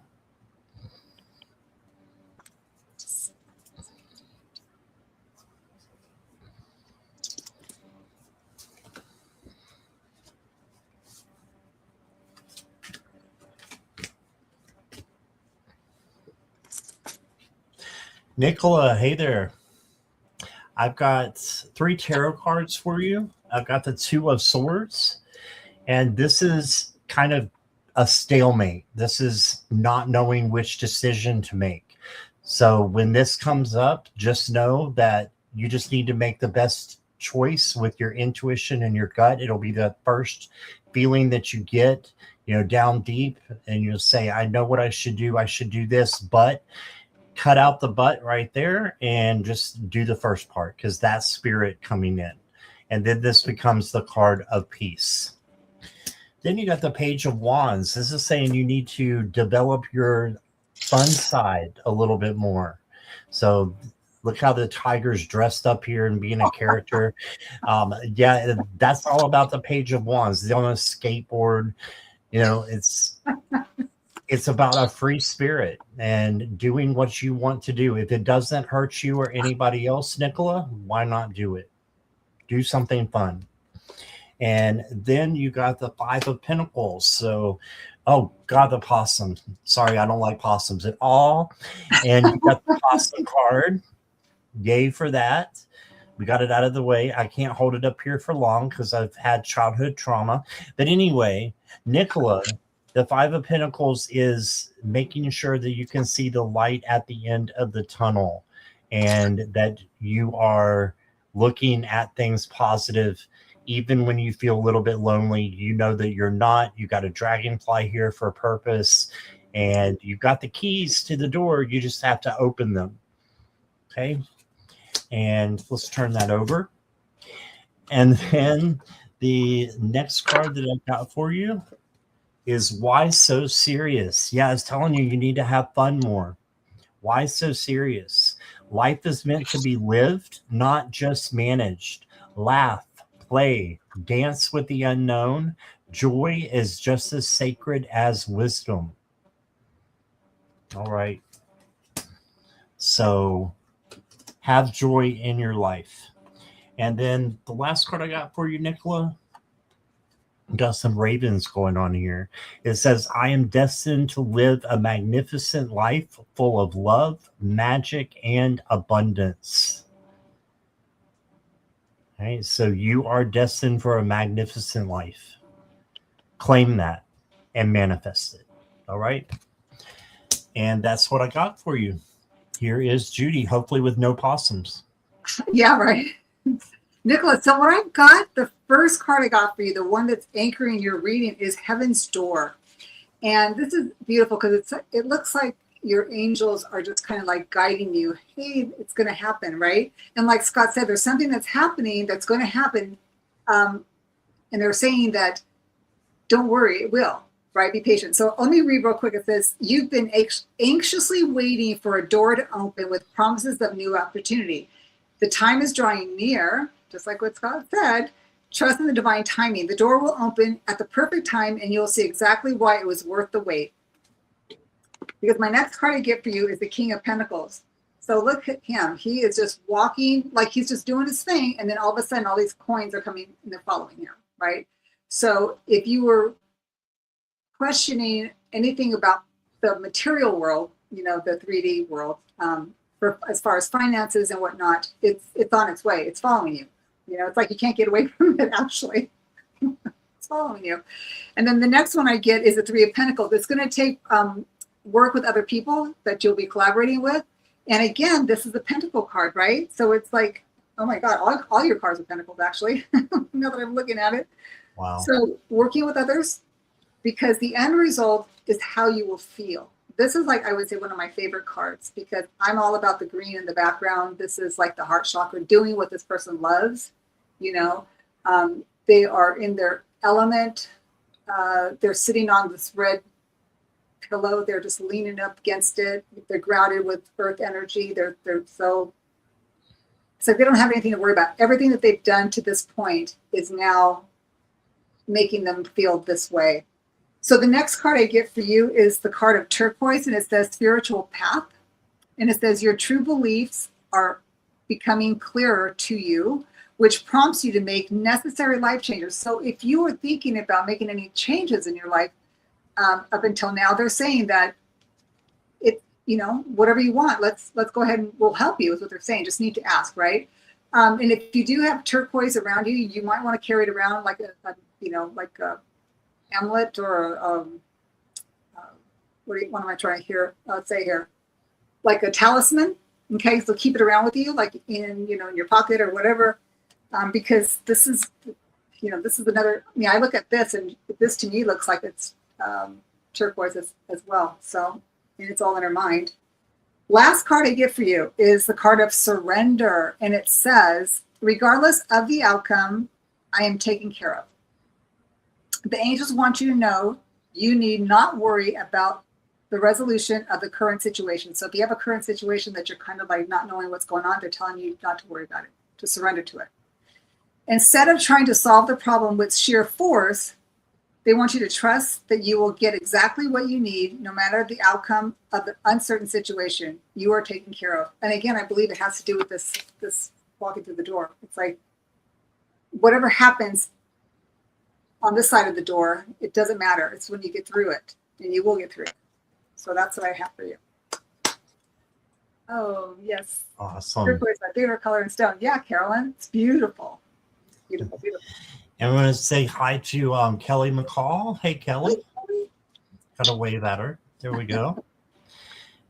Nicola, hey there. I've got 3 tarot cards for you. I've got the 2 of Swords, and this is kind of a stalemate. This is not knowing which decision to make. So when this comes up, just know that you just need to make the best choice with your intuition and your gut. It'll be the first feeling that you get, down deep, and you'll say, I know what I should do. I should do this, but cut out the but right there and just do the first part, because that's spirit coming in. And then this becomes the card of peace. Then you got the Page of Wands. This is saying you need to develop your fun side a little bit more. So look how the tiger's dressed up here and being a character. Yeah, that's all about the Page of Wands. They're on a skateboard. It's about a free spirit and doing what you want to do. If it doesn't hurt you or anybody else, Nicola, why not do it? Do something fun. And then you got the 5 of Pentacles. So, oh God, the possum. Sorry, I don't like possums at all. And you got the possum card. Yay for that. We got it out of the way. I can't hold it up here for long because I've had childhood trauma. But anyway, Nicola, The Five of Pentacles is making sure that you can see the light at the end of the tunnel, and that you are looking at things positive. Even when you feel a little bit lonely, you know that you're not. You got a dragonfly here for a purpose, and you've got the keys to the door. You just have to open them. Okay. And let's turn that over. And then the next card that I got for you is why so serious? Yeah, I was telling you, you need to have fun more. Why so serious? Life is meant to be lived, not just managed. Laugh, play, dance with the unknown. Joy is just as sacred as wisdom. All right. So have joy in your life. And then the last card I got for you, Nicola, got some ravens going on here. It says, I am destined to live a magnificent life full of love, magic, and abundance. All right, so you are destined for a magnificent life. Claim that and manifest it. All right. And that's what I got for you. Here is Judy, hopefully with no possums. Yeah, right. Nicholas, so what I've got, the first card I got for you, the one that's anchoring your reading, is Heaven's Door. And this is beautiful because it looks like your angels are just kind of like guiding you. Hey, it's going to happen, right? And like Scott said, there's something that's happening that's going to happen. And they're saying that, don't worry, it will, right? Be patient. So let me read real quick. It says, you've been anxiously waiting for a door to open with promises of new opportunity. The time is drawing near, just like what Scott said. Trust in the divine timing. The door will open at the perfect time, and you'll see exactly why it was worth the wait. Because my next card I get for you is the King of Pentacles. So look at him. He is just walking, like he's just doing his thing, and then all of a sudden, all these coins are coming and they're following him, right? So if you were questioning anything about the material world, you know, the 3D world, as far as finances and whatnot, it's on its way. It's following you. You know, it's like you can't get away from it, actually. It's following you. And then the next one I get is the Three of Pentacles. It's going to take work with other people that you'll be collaborating with. And again, this is the Pentacle card, right? So it's like, oh my God, all your cards are Pentacles, actually, now that I'm looking at it. Wow. So working with others, because the end result is how you will feel. This is like, I would say, one of my favorite cards because I'm all about the green in the background. This is like the heart chakra, doing what this person loves. You know, they are in their element. They're sitting on this red pillow. They're just leaning up against it. They're grounded with earth energy. They're so they don't have anything to worry about. Everything that they've done to this point is now making them feel this way. So the next card I get for you is the card of turquoise, and it says spiritual path. And it says your true beliefs are becoming clearer to you, which prompts you to make necessary life changes. So if you were thinking about making any changes in your life up until now, they're saying that it, you know, whatever you want, let's go ahead and we'll help you is what they're saying. Just need to ask, right? And if you do have turquoise around you, you might want to carry it around like a amulet or what am I trying to hear? Say here, like a talisman. Okay, so keep it around with you, like in your pocket or whatever, because this is another. I mean, I look at this, and this to me looks like it's turquoise as well. So, and it's all in her mind. Last card I get for you is the card of surrender, and it says, regardless of the outcome, I am taken care of. The angels want you to know you need not worry about the resolution of the current situation. So if you have a current situation that you're kind of like not knowing what's going on, they're telling you not to worry about it, to surrender to it. Instead of trying to solve the problem with sheer force, they want you to trust that you will get exactly what you need, no matter the outcome of the uncertain situation. You are taken care of. And again, I believe it has to do with this walking through the door. It's like whatever happens on this side of the door, it doesn't matter. It's when you get through it, and you will get through it. So that's what I have for you. Oh, yes. Awesome. Turquoise, my favorite color in stone. Yeah, Carolyn, it's beautiful. Beautiful, beautiful. And I'm going to say hi to Kelly McCall. Hey, Kelly. Got to wave at her. There we go.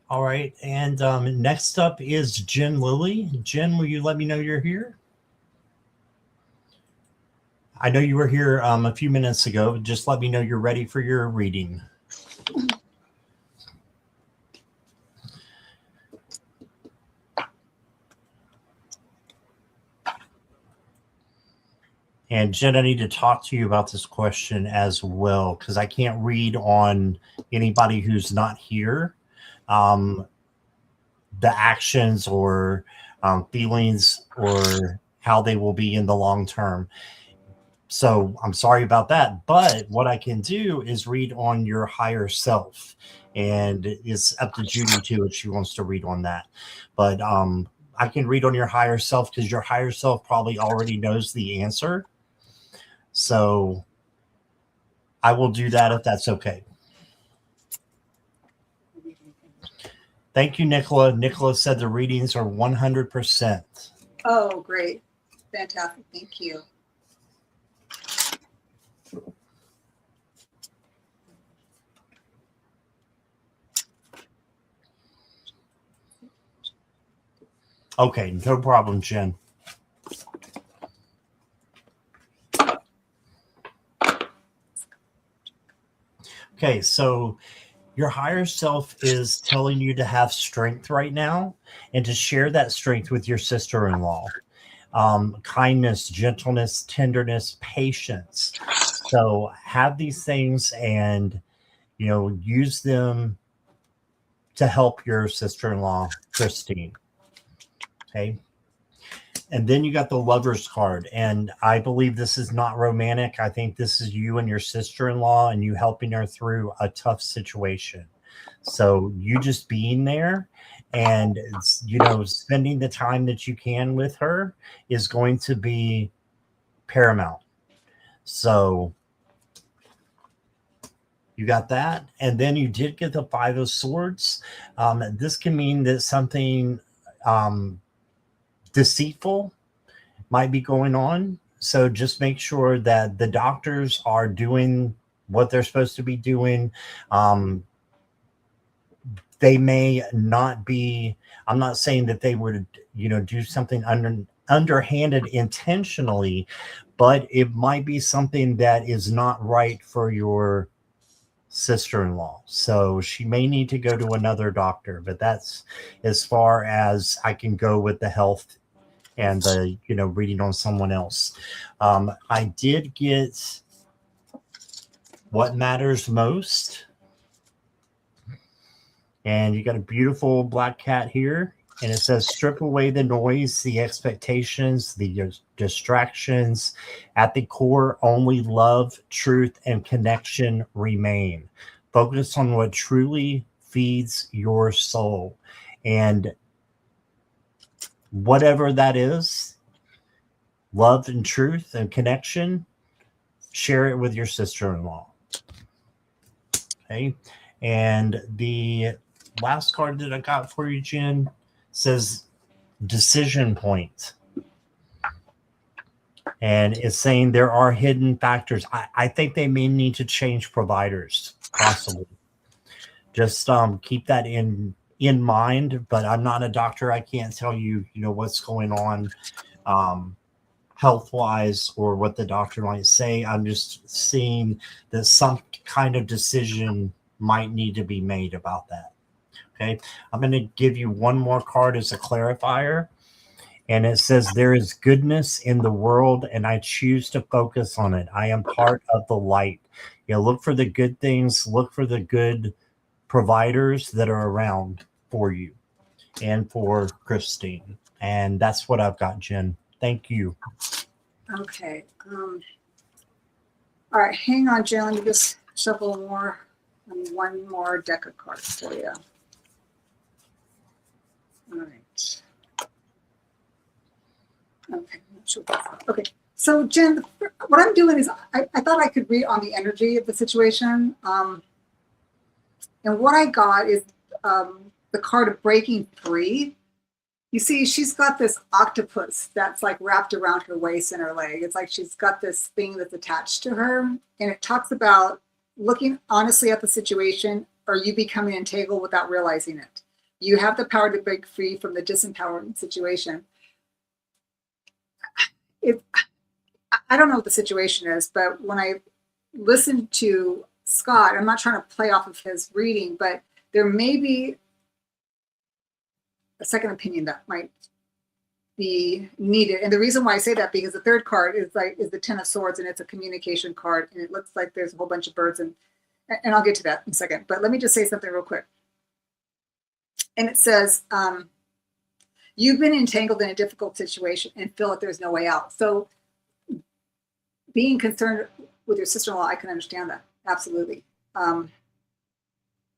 All right. And next up is Jen Lilly. Jen, will you let me know you're here? I know you were here a few minutes ago. Just let me know you're ready for your reading. And Jen, I need to talk to you about this question as well, because I can't read on anybody who's not here the actions or feelings or how they will be in the long term. So I'm sorry about that. But what I can do is read on your higher self. And it's up to Judy too if she wants to read on that. But I can read on your higher self because your higher self probably already knows the answer. So I will do that if that's okay. Thank you, Nicola. Nicola said the readings are 100%. Oh, great. Fantastic. Thank you. Okay, no problem, Jen. Okay, so your higher self is telling you to have strength right now and to share that strength with your sister-in-law. Kindness, gentleness, tenderness, patience. So have these things and, use them to help your sister-in-law, Christine. Okay. And then you got the Lover's card. And I believe this is not romantic. I think this is you and your sister-in-law and you helping her through a tough situation. So you just being there and, spending the time that you can with her is going to be paramount. So you got that. And then you did get the Five of Swords. This can mean that something deceitful might be going on. So just make sure that the doctors are doing what they're supposed to be doing. They may not be, I'm not saying that they would, do something underhanded intentionally, but it might be something that is not right for your sister-in-law. So she may need to go to another doctor, but that's as far as I can go with the health and the, reading on someone else. I did get what matters most. And you got a beautiful black cat here. And it says, strip away the noise, the expectations, the distractions. At the core, only love, truth, and connection remain. Focus on what truly feeds your soul. And whatever that is, love and truth and connection, share it with your sister-in-law. Okay. And the last card that I got for you, Jen, says decision point. And it's saying there are hidden factors. I think they may need to change providers, possibly. Just keep that in mind. But I'm not a doctor. I can't tell you, what's going on health-wise or what the doctor might say. I'm just seeing that some kind of decision might need to be made about that. Okay, I'm going to give you one more card as a clarifier. And it says, there is goodness in the world, and I choose to focus on it. I am part of the light. Look for the good things. Look for the good providers that are around for you and for Christine. And that's what I've got, Jen. Thank you. Okay. All right. Hang on, Jen. Let me just shuffle more. One more deck of cards for you. All right. Okay. Okay. So, Jen, what I'm doing is I thought I could read on the energy of the situation. And what I got is the card of breaking free. You see, she's got this octopus that's like wrapped around her waist and her leg. It's like she's got this thing that's attached to her. And it talks about looking honestly at the situation, or you becoming entangled without realizing it. You have the power to break free from the disempowering situation. I don't know what the situation is, but when I listen to Scott, I'm not trying to play off of his reading, but there may be a second opinion that might be needed. And the reason why I say that, because the third card is the Ten of Swords, and it's a communication card, and it looks like there's a whole bunch of birds, and I'll get to that in a second. But let me just say something real quick. And it says, you've been entangled in a difficult situation and feel that there's no way out. So being concerned with your sister-in-law, I can understand that. Absolutely.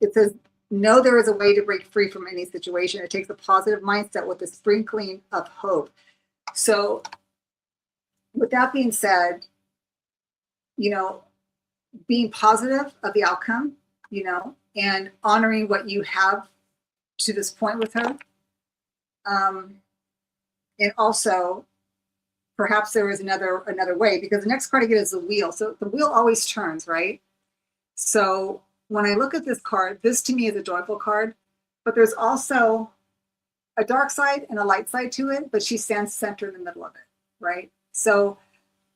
It says, know there is a way to break free from any situation. It takes a positive mindset with a sprinkling of hope. So with that being said, you know, being positive of the outcome, you know, and honoring what you have to this point with her. And also, perhaps there is another way, because the next card I get is the wheel. So the wheel always turns, right? So when I look at this card, this to me is a joyful card, but there's also a dark side and a light side to it, but she stands centered in the middle of it, right? So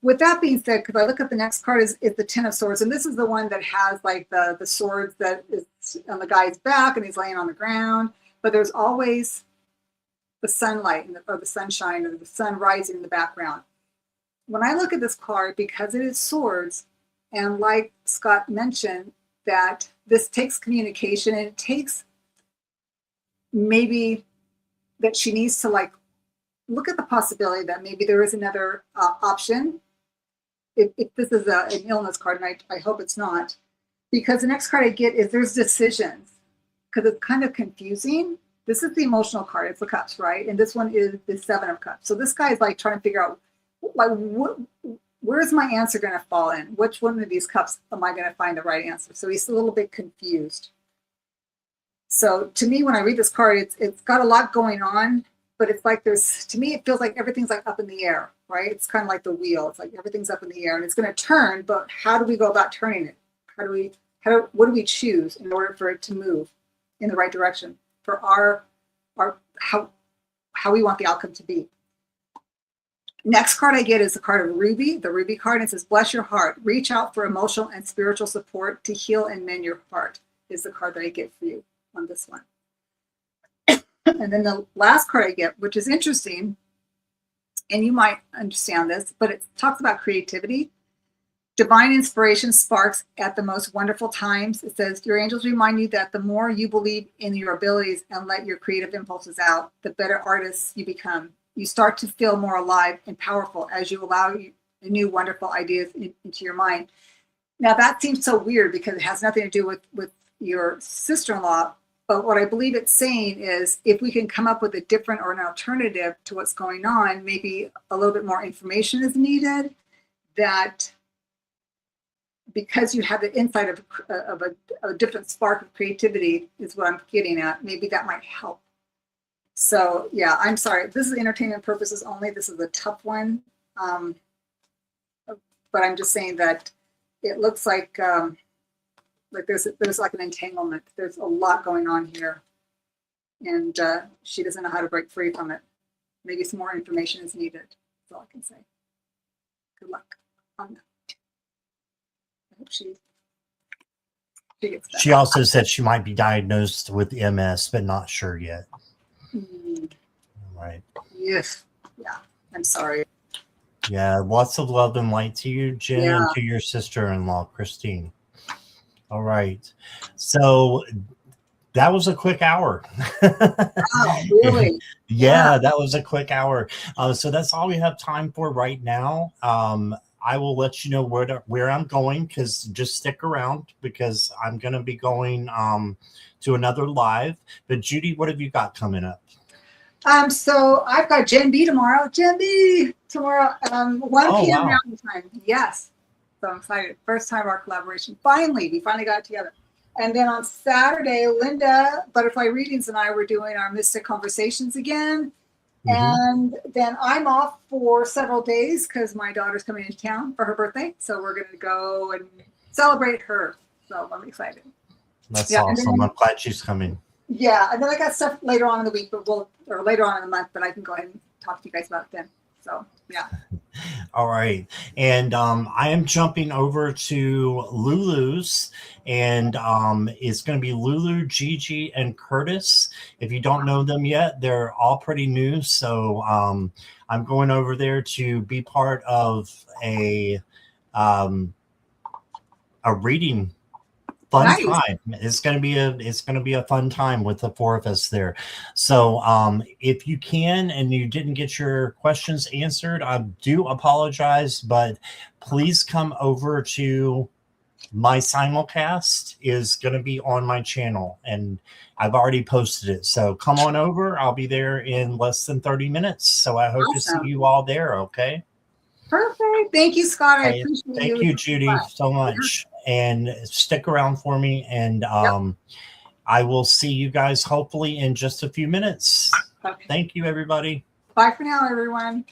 with that being said, because I look at the next card is the Ten of Swords, and this is the one that has like the swords that is on the guy's back and he's laying on the ground, but there's always the sunlight or the sunshine or the sun rising in the background. When I look at this card, because it is swords, and like Scott mentioned, that this takes communication, and it takes maybe that she needs to like look at the possibility that maybe there is another option. If this is an illness card, and I hope it's not, because the next card I get is there's decisions, because it's kind of confusing. This is the emotional card. It's the cups, right? And this one is the Seven of Cups. So this guy is like trying to figure out, like, where's my answer going to fall in? Which one of these cups am I going to find the right answer? So he's a little bit confused. So to me, when I read this card, it's got a lot going on, but it's like to me, it feels like everything's like up in the air, right? It's kind of like the wheel. It's like everything's up in the air and it's going to turn, but how do we go about turning it? What do we choose in order for it to move in the right direction for our how we want the outcome to be? Next card I get is the card of Ruby, the Ruby card. And it says, bless your heart. Reach out for emotional and spiritual support to heal and mend your heart, is the card that I get for you on this one. And then the last card I get, which is interesting, and you might understand this, but it talks about creativity. Divine inspiration sparks at the most wonderful times. It says, your angels remind you that the more you believe in your abilities and let your creative impulses out, the better artists you become. You start to feel more alive and powerful as you allow new wonderful ideas into your mind. Now that seems so weird because it has nothing to do with your sister-in-law, but what I believe it's saying is if we can come up with a different or an alternative to what's going on, maybe a little bit more information is needed, that because you have the insight of a different spark of creativity is what I'm getting at, maybe that might help. So yeah, I'm sorry. This is entertainment purposes only. This is a tough one. But I'm just saying that it looks like there's like an entanglement. There's a lot going on here. And she doesn't know how to break free from it. Maybe some more information is needed. That's all I can say. Good luck on that. I hope she gets better. She also said she might be diagnosed with MS, but not sure yet. Right. Yes. Yeah. I'm sorry. Yeah. Lots of love and light to you, Jen, Yeah. and to your sister-in-law, Christine. All right. So that was a quick hour. Wow, really? Yeah, that was a quick hour. So that's all we have time for right now. I will let you know where I'm going, because just stick around, because I'm going to be going to another live. But Judy, what have you got coming up? So I've got Gen B tomorrow. Gen B tomorrow, 1 p.m. Mountain Time. Yes. So I'm excited. First time our collaboration. We finally got it together. And then on Saturday, Linda, Butterfly Readings, and I were doing our Mystic Conversations again. Mm-hmm. And then I'm off for several days because my daughter's coming into town for her birthday. So we're going to go and celebrate her. So I'm excited. That's Yeah, and awesome. then- I'm glad she's coming. Yeah, and then I got stuff later on in the week, or later on in the month, but I can go ahead and talk to you guys about it then. So yeah. All right. And I am jumping over to Lulu's, and it's going to be Lulu, Gigi, and Curtis. If you don't know them yet, they're all pretty new. So I'm going over there to be part of a reading fun Nice. time. It's going to be a fun time with the four of us there. So if you can and you didn't get your questions answered, I do apologize, but please come over to my simulcast is going to be on my channel, and I've already posted it. So come on over. I'll be there in less than 30 minutes. So I hope to see you all there. Okay. Perfect. Thank you, Scott. I appreciate you. Thank you, Judy, so much. And stick around for me. And I will see you guys hopefully in just a few minutes. Okay. Thank you, everybody. Bye for now, everyone.